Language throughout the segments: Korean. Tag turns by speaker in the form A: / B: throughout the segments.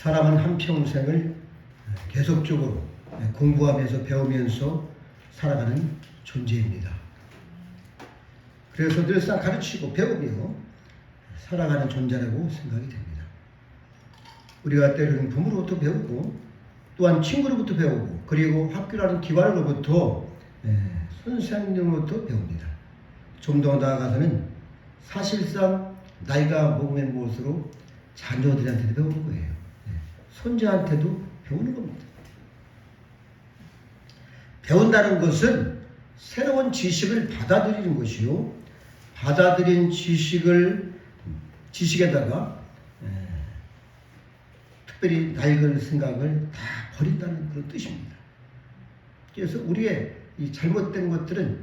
A: 사람은 한평생을 계속적으로 공부하면서 배우면서 살아가는 존재입니다. 그래서 늘상 가르치고 배우며 살아가는 존재라고 생각이 됩니다. 우리가 때로는 부모로부터 배우고 또한 친구로부터 배우고 그리고 학교라는 기관으로부터 선생님으로부터 배웁니다. 좀 더 나아가서는 사실상 나이가 먹으면 먹을수록 자녀들한테도 배우는 거예요. 손자한테도 배우는 겁니다. 배운다는 것은 새로운 지식을 받아들이는 것이요. 받아들인 지식에다가 특별히 낡은 생각을 다 버린다는 그런 뜻입니다. 그래서 우리의 이 잘못된 것들은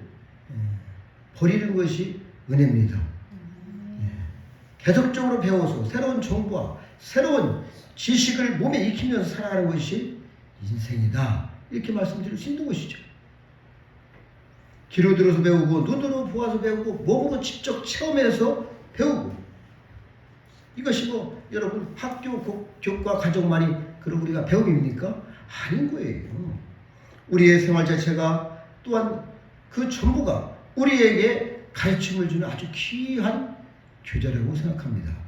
A: 버리는 것이 은혜입니다. 계속적으로 배워서 새로운 정보와 새로운 지식을 몸에 익히면서 살아가는 것이 인생이다. 이렇게 말씀드릴 수 있는 것이죠. 귀로 들어서 배우고 눈으로 보아서 배우고 몸으로 직접 체험해서 배우고 이것이 뭐 여러분 학교 교과 과정만이 그런 우리가 배움입니까? 아닌 거예요. 우리의 생활 자체가 또한 그 전부가 우리에게 가르침을 주는 아주 귀한 교재라고 생각합니다.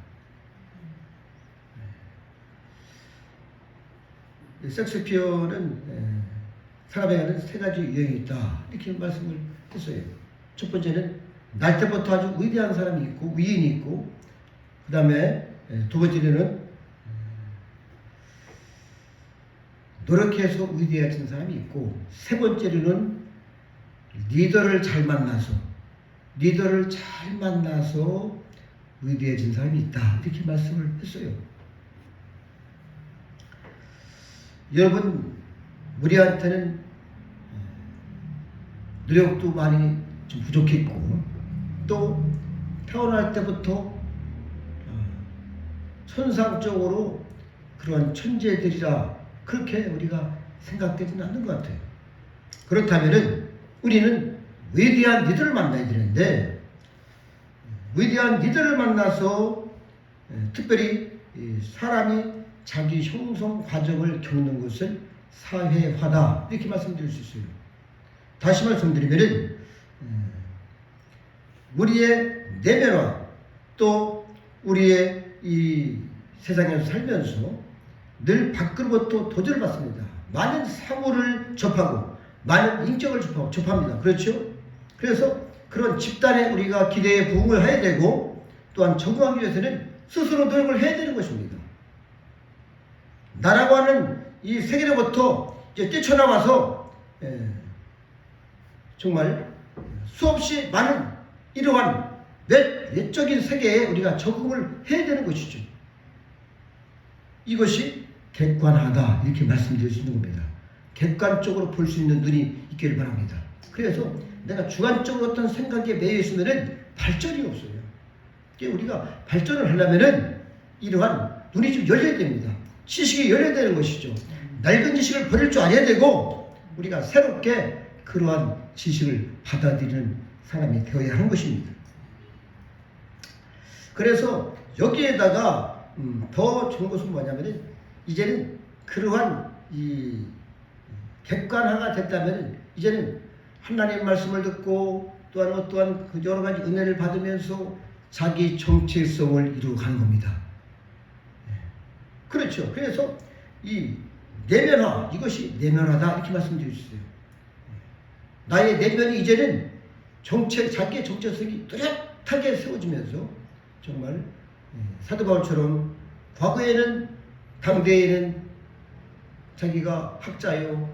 A: 섹스피어는 사람에게는 세 가지 유형이 있다 이렇게 말씀을 했어요. 첫 번째는 날 때부터 아주 위대한 사람이 있고 위인이 있고 그 다음에 두 번째는 노력해서 위대해진 사람이 있고 세 번째로는 리더를 잘 만나서 위대해진 사람이 있다 이렇게 말씀을 했어요. 여러분 우리한테는 노력도 많이 좀 부족했고 또 태어날 때부터 천상적으로 그러한 천재들이라 그렇게 우리가 생각되지는 않는 것 같아요. 그렇다면은 우리는 위대한 리더를 만나야 되는데 위대한 리더를 만나서 특별히 사람이 자기 형성 과정을 겪는 것은 사회화다 이렇게 말씀드릴 수 있어요. 다시 말씀드리면은 우리의 내면화 또 우리의 이 세상에서 살면서 늘 밖으로부터 도전을 받습니다. 많은 사고를 접하고 많은 인격을 접합니다. 그렇죠? 그래서 그런 집단에 우리가 기대에 부응을 해야 되고 또한 적응하기 위해서는 스스로 노력을 해야 되는 것입니다. 나라고 하는 이 세계로부터 이제 뛰쳐나와서 정말 수없이 많은 이러한 외적인 세계에 우리가 적응을 해야 되는 것이죠. 이것이 객관하다 이렇게 말씀드릴 수 있는 겁니다. 객관적으로 볼 수 있는 눈이 있기를 바랍니다. 그래서 내가 주관적으로 어떤 생각에 매여 있으면은 발전이 없어요. 우리가 발전을 하려면은 이러한 눈이 좀 열려야 됩니다. 지식이 열려야 되는 것이죠. 낡은 지식을 버릴 줄 알아야 되고 우리가 새롭게 그러한 지식을 받아들이는 사람이 되어야 하는 것입니다. 그래서 여기에다가 더 좋은 것은 뭐냐면은 이제는 그러한 이 객관화가 됐다면 이제는 하나님의 말씀을 듣고 또한 어떠한 그 여러 가지 은혜를 받으면서 자기 정체성을 이루어가는 겁니다. 그렇죠. 그래서 이 내면화 이것이 내면화다 이렇게 말씀드릴 수 있어요. 나의 내면이 이제는 자기의 정체성이 뚜렷하게 세워지면서 정말 사도 바울처럼 과거에는 당대에는 자기가 학자요,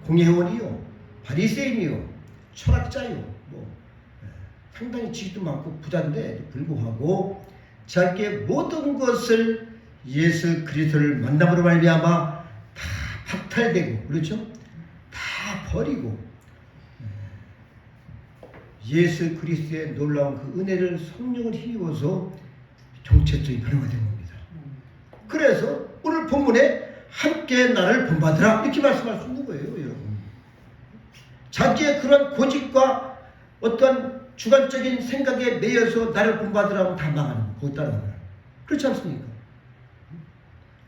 A: 공회원이요, 바리새인이요, 철학자요, 상당히 지식도 많고 부자인데 불구하고 자기의 모든 것을 예수 그리스도를 만남으로 말미암아 다 박탈되고 그렇죠? 다 버리고 예수 그리스도의 놀라운 그 은혜를 성령을 힘입어서 정체성이 변화가 된 겁니다. 그래서 오늘 본문에 함께 나를 본받으라 이렇게 말씀할 수 있는 거예요, 여러분. 자기의 그런 고집과 어떤 주관적인 생각에 매여서 나를 본받으라면 다 망하는 거, 곧 따라가는. 그렇지 않습니까?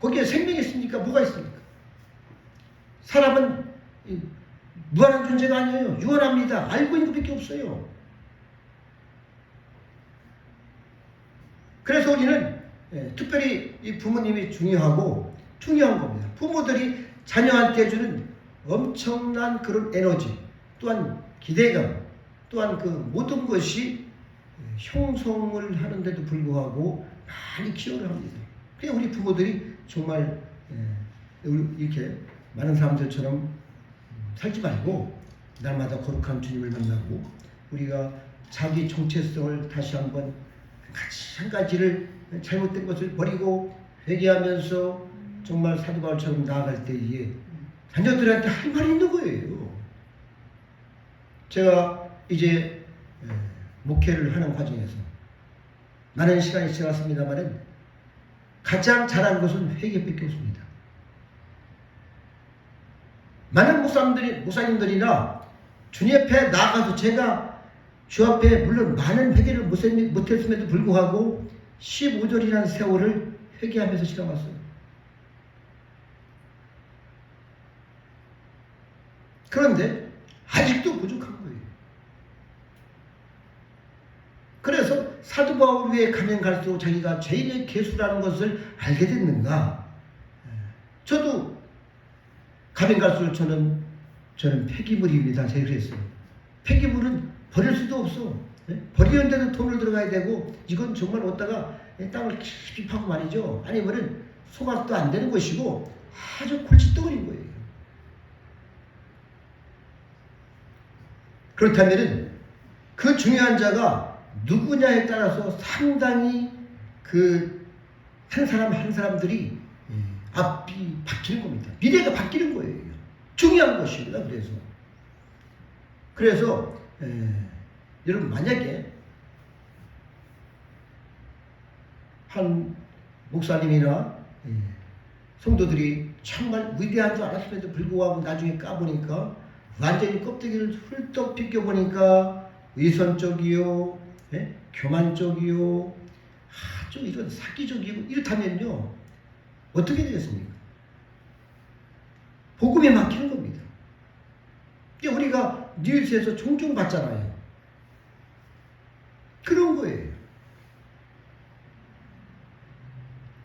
A: 거기에 생명이 있습니까? 뭐가 있습니까? 사람은 무한한 존재가 아니에요. 유한합니다. 알고 있는 것밖에 없어요. 그래서 우리는 특별히 이 부모님이 중요한 겁니다. 부모들이 자녀한테 주는 엄청난 그런 에너지, 또한 기대감, 또한 그 모든 것이 형성을 하는데도 불구하고 많이 기여를 합니다. 그냥 우리 부모들이 정말 이렇게 많은 사람들처럼 살지 말고 날마다 거룩한 주님을 만나고 우리가 자기 정체성을 다시 한번 같이 한 가지를 잘못된 것을 버리고 회개하면서 정말 사도 바울처럼 나아갈 때에 자녀들한테 할 말이 있는 거예요. 제가 이제 목회를 하는 과정에서 많은 시간이 지났습니다만 가장 잘한 것은 회개밖에 없습니다. 많은 목사님들이나 주님 앞에 나가서 제가 주 앞에 물론 많은 회개를 못했음에도 불구하고 15절이라는 세월을 회개하면서 지나갔어요. 그런데 아직도 부족한 거예요. 그래서 사도 바울 위에 가면 갈수록 자기가 죄인의 개수라는 것을 알게 됐는가? 저도 가면 갈수록 저는 폐기물입니다. 제가 그랬어요. 폐기물은 버릴 수도 없어. 버리는데도 돈을 들어가야 되고 이건 정말 어디다가 땅을 깊이 파고 말이죠. 아니면은 소각도 안 되는 것이고 아주 골칫덩어리인 거예요. 그렇다면은 그 중요한 자가 누구냐에 따라서 상당히 그 한 사람 한 사람들이 앞이 바뀌는 겁니다. 미래가 바뀌는 거예요. 중요한 것입니다. 그래서 여러분 만약에 한 목사님이나 성도들이 정말 위대한 줄 알았음에도 불구하고 나중에 까보니까 완전히 껍데기를 훌떡 벗겨보니까 위선적이요, 교만적이요, 아주 이런 사기적이고 이렇다면요 어떻게 되겠습니까? 복음에 막히는 겁니다. 우리가 뉴스에서 종종 봤잖아요. 그런 거예요.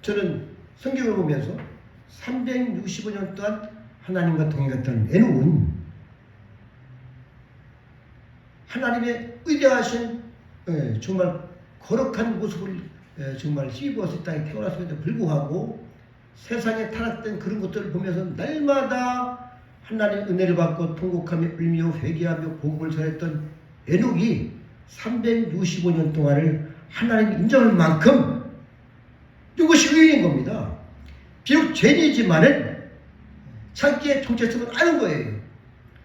A: 저는 성경을 보면서 365년 동안 하나님과 동행했던 에녹은 하나님의 위대하신 정말 거룩한 모습을 정말 힘입어서 이 땅에 태어났음에도 불구하고 세상에 타락된 그런 것들을 보면서 날마다 하나님의 은혜를 받고 통곡하며 울며 회개하며 복음을 전했던 에녹이 365년 동안을 하나님이 인정할 만큼 이것이 의인인 겁니다. 비록 죄인이지만은 자기의 정체성을 아는 거예요.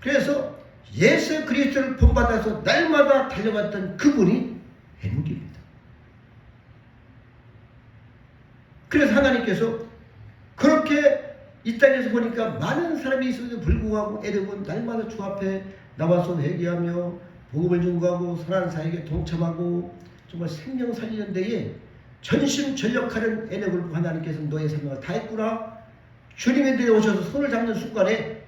A: 그래서 예수 그리스도를 본받아서 날마다 달려갔던 그분이 에녹입니다. 그래서 하나님께서 그렇게 이 땅에서 보니까 많은 사람이 있음에도 불구하고 에녹은 날마다 주 앞에 나와서 회개하며 복음을 전구하고 선한 사역에 동참하고 정말 생명 살리는 데에 전심전력하는 에녹을 보고 하나님께서 너의 생명을 다 했구나. 주님이 내려오셔서 손을 잡는 순간에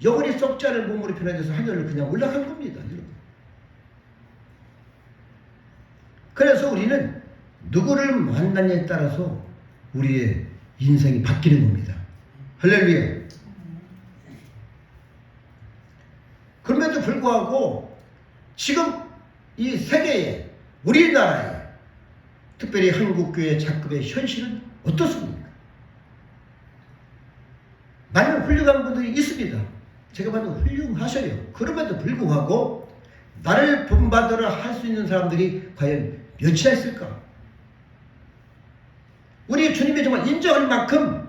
A: 영원히 썩지 않을 몸으로 변화돼서 하늘을 그냥 올라간 겁니다. 여러분. 그래서 우리는 누구를 만나냐에 따라서 우리의 인생이 바뀌는 겁니다. 할렐루야. 그럼에도 불구하고 지금 이 세계에 우리나라에 특별히 한국교회 작급의 현실은 어떻습니까? 많은 훌륭한 분들이 있습니다. 제가 봐도 훌륭하셔요. 그럼에도 불구하고 나를 본받으라 할 수 있는 사람들이 과연 몇이나 있을까? 우리 주님이 정말 인정할 만큼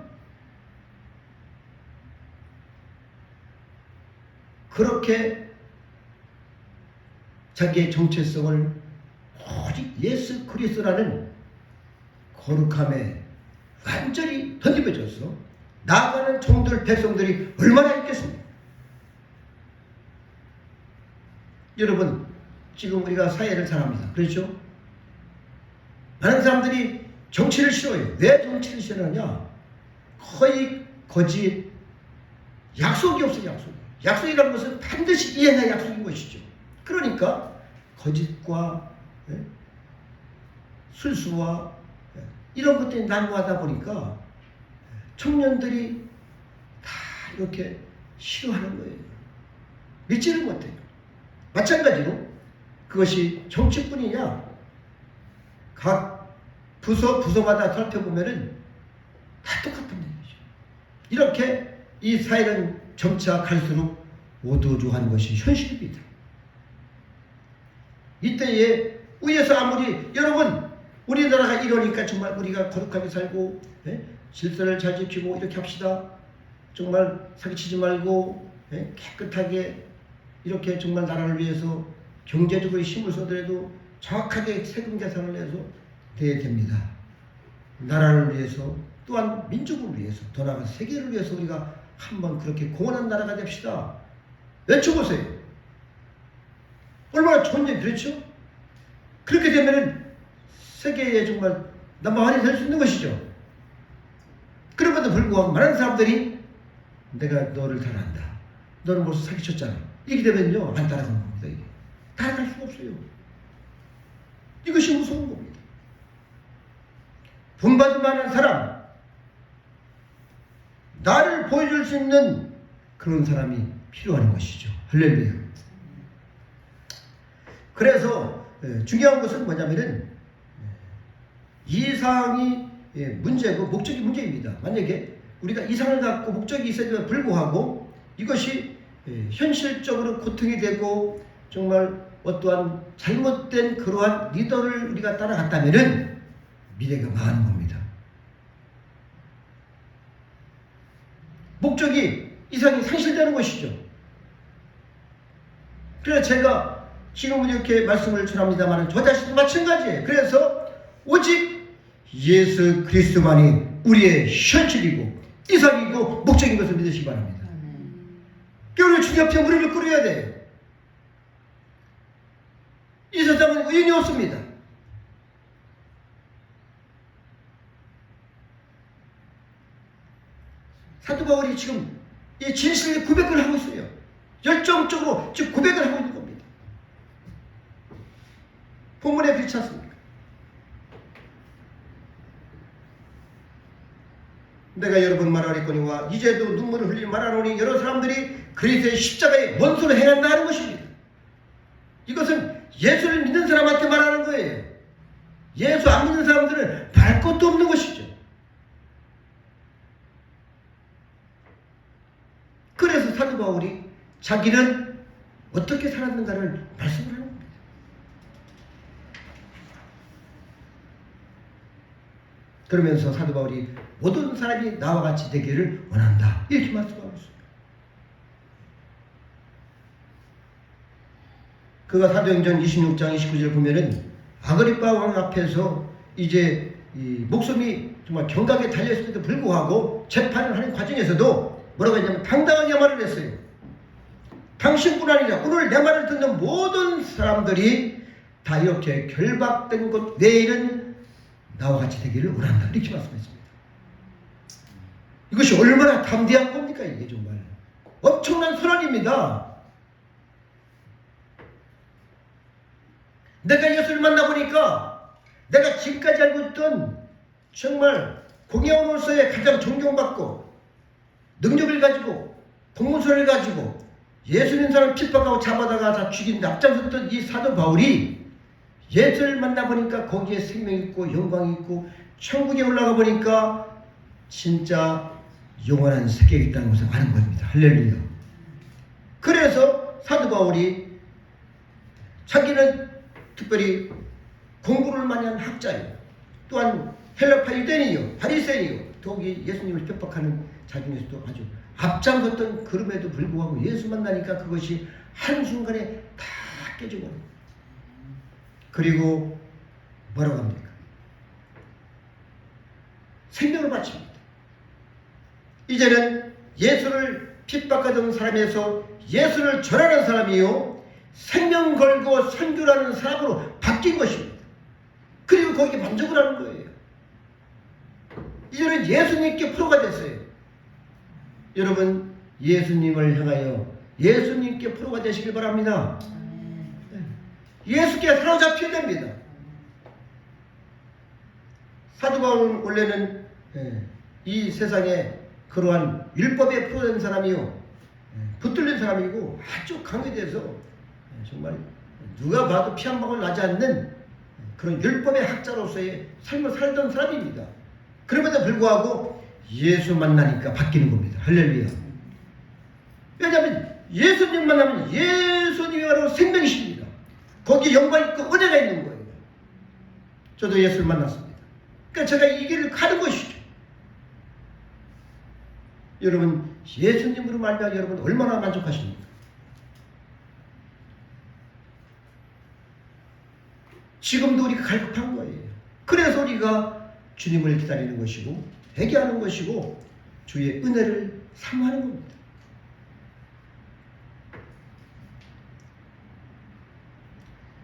A: 그렇게 자기의 정체성을 오직 예수 그리스도라는 거룩함에 완전히 던집어져서 나아가는 종들 백성들이 얼마나 있겠습니까? 여러분 지금 우리가 사회를 잘 합니다. 그렇죠? 많은 사람들이 정치를 싫어해요. 왜 정치를 싫어하냐? 거의 거짓, 약속이 없어요. 약속이라는 것은 반드시 이행할 약속인 것이죠. 그러니까 거짓과 술수와 이런 것들이 난무하다 보니까 청년들이 다 이렇게 싫어하는 거예요. 믿지를 못해요. 마찬가지로 그것이 정치뿐이냐, 각 부서마다 살펴보면은 다 똑같은 얘기죠. 이렇게 이 사회는 점차 갈수록 오도조한 것이 현실입니다. 이때에 위에서 아무리 여러분 우리나라가 이러니까 정말 우리가 거룩하게 살고 질서를 잘 지키고 이렇게 합시다. 정말 사기치지 말고 깨끗하게 이렇게 정말 나라를 위해서 경제적으로 힘을 써더라도 정확하게 세금 계산을 해서 돼야 됩니다. 나라를 위해서 또한 민족을 위해서 더 나아가 세계를 위해서 우리가 한번 그렇게 공헌한 나라가 됩시다. 외쳐보세요. 얼마나 좋은 일 그렇죠? 그렇게 되면은 세계에 정말 넘버원이 될 수 있는 것이죠. 그럼에도 불구하고 많은 사람들이 내가 너를 잘 안다. 너는 벌써 사기쳤잖아. 이렇게 되면요 안 따라가는 겁니다. 이게 따라갈 수가 없어요. 이것이 무서운 겁니다. 본받을 만한 사람, 나를 보여줄 수 있는 그런 사람이 필요한 것이죠. 할렐루야. 그래서 중요한 것은 뭐냐면은 이상이 문제고 목적이 문제입니다. 만약에 우리가 이상을 갖고 목적이 있어도 불구하고 이것이 현실적으로 고통이 되고 정말 어떠한 잘못된 그러한 리더를 우리가 따라갔다면은 미래가 망하는 겁니다. 목적이 이상이 상실되는 것이죠. 그래서 제가 지금 이렇게 말씀을 전합니다만 저 자신도 마찬가지예요. 그래서 오직 예수 그리스도만이 우리의 현실이고 이상이고 목적인 것을 믿으시기 바랍니다. 우리 주님 앞에 무릎을 꿇어야 돼요. 이 세상은 의인이 없습니다. 사도 바울이 지금 이 진실의 고백을 하고 있어요. 열정적으로 지금 고백을 하고 있는 겁니다. 본문에 그렇지 않습니까? 내가 여러분 말하리거니와 이제도 눈물을 흘리며 말하노니 여러 사람들이 그리스도의 십자가에 원수를 행한다 하는 것입니다. 이것은 예수를 믿는 사람한테 말하는 거예요. 예수 안 믿는 사람들은 말 것도 없는 것이죠. 그래서 사도 바울이 자기는 어떻게 살았는가를 말씀을 하는 겁니다. 그러면서 사도 바울이 모든 사람이 나와 같이 되기를 원한다. 이렇게 말씀하고 있습니다. 그가 사도행전 26장 29절 보면은 아그리빠 왕 앞에서 이제 이 목숨이 정말 경각에 달려있음에도 불구하고 재판을 하는 과정에서도 뭐라고 했냐면 당당하게 말을 했어요. 당신뿐 아니라 오늘 내 말을 듣는 모든 사람들이 다 이렇게 결박된 것 내일은 나와 같이 되기를 원한다. 이렇게 말씀했습니다. 이것이 얼마나 담대한 겁니까? 이게 정말 엄청난 선언입니다. 내가 예수를 만나보니까 내가 지금까지 알고 있던 정말 공의원으로서의 가장 존경받고 능력을 가지고 공문서를 가지고 예수 믿는 사람을 핍박하고 잡아다가 다 죽이는데 앞장섰던 이 사도 바울이 예수를 만나보니까 거기에 생명이 있고 영광이 있고 천국에 올라가 보니까 진짜 영원한 세계가 있다는 것을 아는 겁니다. 할렐루야. 그래서 사도 바울이 자기는 특별히 공부를 많이 한 학자예요. 또한 헬라파 유대인이요, 바리새인이요. 더욱이 예수님을 핍박하는 자중에서도 아주 앞장섰던 그럼에도 불구하고 예수 만나니까 그것이 한순간에 다 깨져버려요. 그리고 뭐라고 합니까? 생명을 바칩니다. 이제는 예수를 핍박하던 사람에서 예수를 전하는 사람이요 생명 걸고 선교라는 사람으로 바뀐 것입니다. 그리고 거기에 만족을 하는 거예요. 이제는 예수님께 프로가 됐어요. 여러분 예수님을 향하여 예수님께 프로가 되시길 바랍니다. 예수께 사로잡혀야 됩니다. 사도 바울은 원래는 이 세상에 그러한 율법에 프로된 사람이요, 붙들린 사람이고 아주 강해돼서 정말 누가 봐도 피 한 방울 나지 않는 그런 율법의 학자로서의 삶을 살던 사람입니다. 그럼에도 불구하고 예수 만나니까 바뀌는 겁니다. 할렐루야. 왜냐하면 예수님 만나면 예수님이 바로 생명이십니다. 거기에 영광 있고 은혜가 있는 거예요. 저도 예수를 만났습니다. 그러니까 제가 이 길을 가는 것이죠. 여러분 예수님으로 말미암아 여러분 얼마나 만족하십니까? 지금도 우리가 갈급한 거예요. 그래서 우리가 주님을 기다리는 것이고 회개하는 것이고 주의 은혜를 사모하는 겁니다.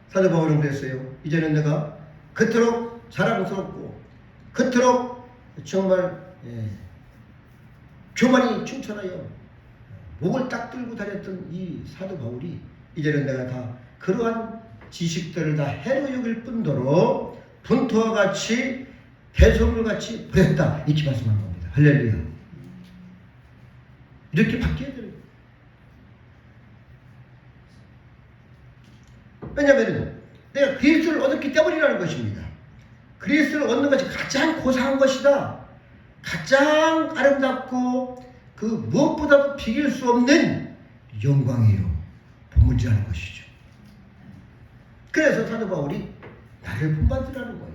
A: 사도 바울은 그랬어요. 이제는 내가 그토록 자랑스럽고 그토록 정말 교만이 충천하여 목을 딱 들고 다녔던 이 사도 바울이 이제는 내가 다 그러한 지식들을 다 해로 여길 뿐더러 분토와 같이 대소물같이 보였다. 이렇게 말씀한 겁니다. 할렐루야. 이렇게 바뀌어야 돼요. 왜냐하면 내가 그리스도를 얻었기 때문이라는 것입니다. 그리스도를 얻는 것이 가장 고상한 것이다. 가장 아름답고 그 무엇보다도 비길 수 없는 영광이요 보물이라는 것이죠. 그래서 사도 바울이 나를 본받으라는 거예요.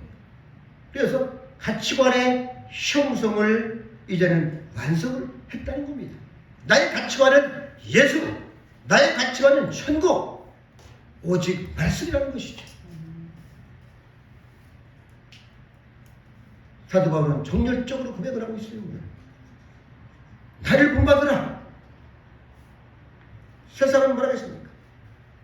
A: 그래서 가치관의 형성을 이제는 완성을 했다는 겁니다. 나의 가치관은 예수, 나의 가치관은 천국, 오직 말씀이라는 것이죠. 사도 바울은 정열적으로 고백을 하고 있습니다. 나를 본받으라. 세상은 뭐라 했습니까?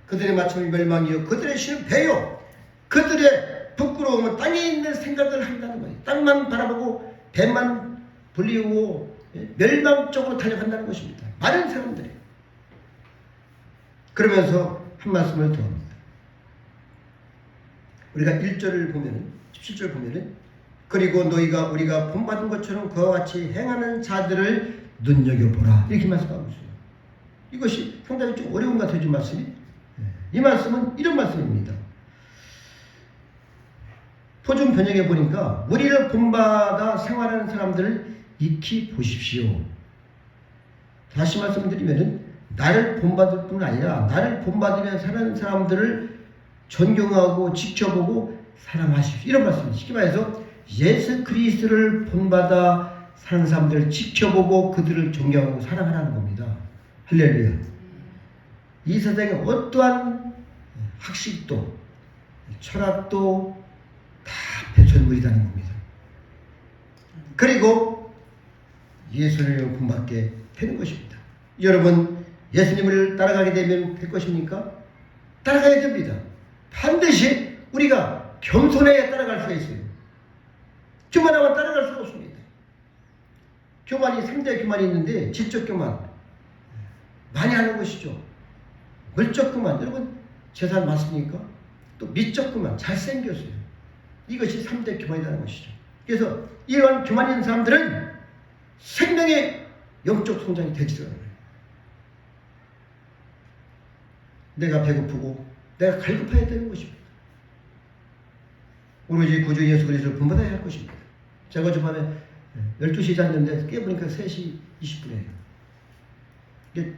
A: 그들의 마침이 멸망이요 그들의 신은 배요. 그들의 부끄러움은 땅에 있는 생각을 한다는 거예요. 땅만 바라보고 배만 불리우고 멸망 쪽으로 달려간다는 것입니다. 많은 사람들이. 그러면서 한 말씀을 더 합니다. 우리가 1절을 보면은 17절 보면은 그리고 너희가 우리가 본받은 것처럼 그와 같이 행하는 자들을 눈여겨보라. 이렇게 말씀하고 있어요. 이것이 상당히 좀 어려운 것 같아요. 이 말씀이. 이 말씀은 이런 말씀입니다. 표준 번역에 보니까 우리를 본받아 생활하는 사람들을 익히 보십시오. 다시 말씀드리면은 나를 본받을 뿐 아니라 나를 본받으며 사는 사람들을 존경하고 지켜보고 사랑하십시오. 이런 말씀입니다. 쉽게 말해서 예수 그리스도를 본받아 사는 사람들을 지켜보고 그들을 존경하고 사랑하라는 겁니다. 할렐루야. 이 세상에 어떠한 학식도 철학도 다 배설물이라는 겁니다. 그리고 예수를 본받게 되는 것입니다. 여러분 예수님을 따라가게 되면 될 것입니까? 따라가야 됩니다. 반드시 우리가 겸손해야 따라갈 수가 있어요. 교만하면 따라갈 수가 없습니다. 교만이 3대 교만이 있는데 질적 교만 많이 하는 것이죠. 물적 교만, 여러분 재산 많습니까? 또 미적 교만, 잘생겼어요. 이것이 3대 교만이라는 것이죠. 그래서 이러한 교만 있는 사람들은 생명의 영적 성장이 되지도 않아요. 내가 배고프고 내가 갈급해야 되는 것입니다. 오로지 구주 예수 그리스도를 본받아야 할 것입니다. 제가 어젯밤에 12시에 잤는데 깨보니까 3시 20분이에요. 이게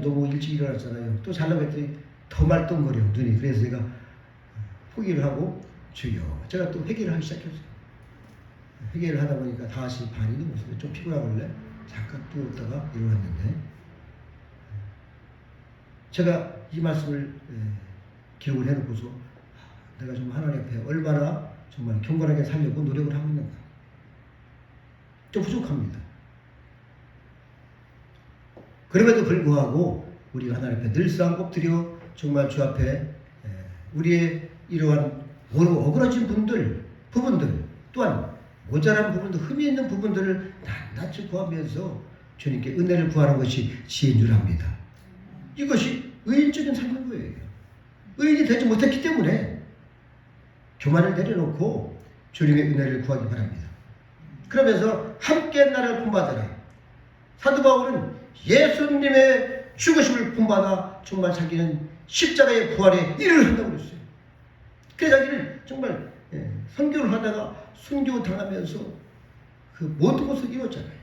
A: 너무 일찍 일어났잖아요. 또 자려고 했더니 더 말똥거려 눈이. 그래서 제가 포기를 하고 주여, 제가 또 회개를 하기 시작했어요. 회개를 하다 보니까 5시 반이 넘었어요. 좀 피곤하길래 잠깐 누웠다가 일어났는데 제가 이 말씀을 기록을 해놓고서 내가 좀 하나님 앞에 얼마나 정말 경건하게 살려고 노력을 하고 있는가. 좀 부족합니다. 그럼에도 불구하고 우리가 하나님 앞에 늘상 엎드려 정말 주 앞에 우리의 이러한 억울해진 부분들 또한 모자란 부분도 흠이 있는 부분들을 낱낱이 구하면서 주님께 은혜를 구하는 것이 지혜인 줄 압니다. 이것이 의인적인 삶인 거예요. 의인이 되지 못했기 때문에 교만을 내려놓고 주님의 은혜를 구하기 바랍니다. 그러면서 함께 나를 본받으라. 사도 바울은 예수님의 죽으심을 본받아 정말 자기는 십자가의 부활에 일을 한다고 그랬어요. 그래서 자기는 정말 선교를 하다가 순교 당하면서 그 모든 것을 이뤘잖아요.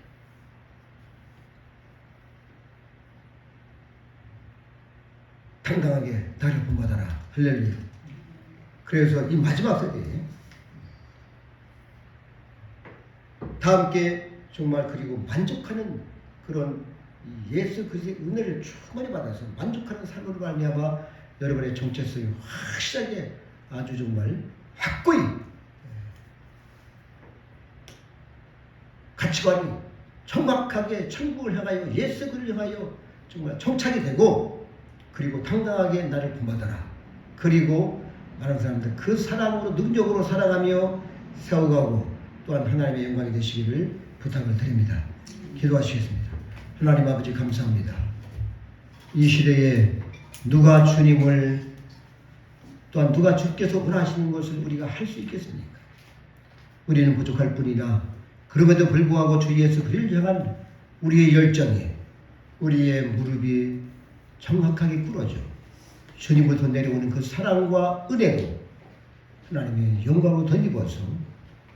A: 당당하게 나를 본받아라. 할렐루야. 그래서 이 마지막 세대에 다 함께 정말 그리고 만족하는 그런 예수 그리스도의 은혜를 충만히 받아서 만족하는 삶으로 말미암아 여러분의 정체성이 확실하게 아주 정말 확고히 가치관이 정확하게 천국을 향하여 예수 그리스도를 향하여 정말 정착이 되고 그리고 당당하게 나를 본받아라. 그리고 많은 사람들 그 사랑으로 능력으로 사랑하며 세워가고 또한 하나님의 영광이 되시기를 부탁을 드립니다. 기도하시겠습니다. 하나님 아버지 감사합니다. 이 시대에 누가 주님을 또한 누가 주께서 원하시는 것을 우리가 할 수 있겠습니까? 우리는 부족할 뿐이나 그럼에도 불구하고 주 예수 그리스도를 향한 우리의 열정이 우리의 무릎이 정확하게 꿇어져 주님부터 내려오는 그 사랑과 은혜로 하나님의 영광으로 덧입어서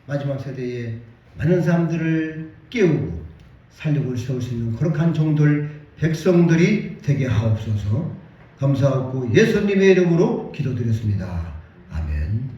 A: 마지막 세대에 많은 사람들을 깨우고 살리고 세울 수 있는 거룩한 종들 백성들이 되게 하옵소서. 감사하고 예수님의 이름으로 기도드렸습니다. 아멘.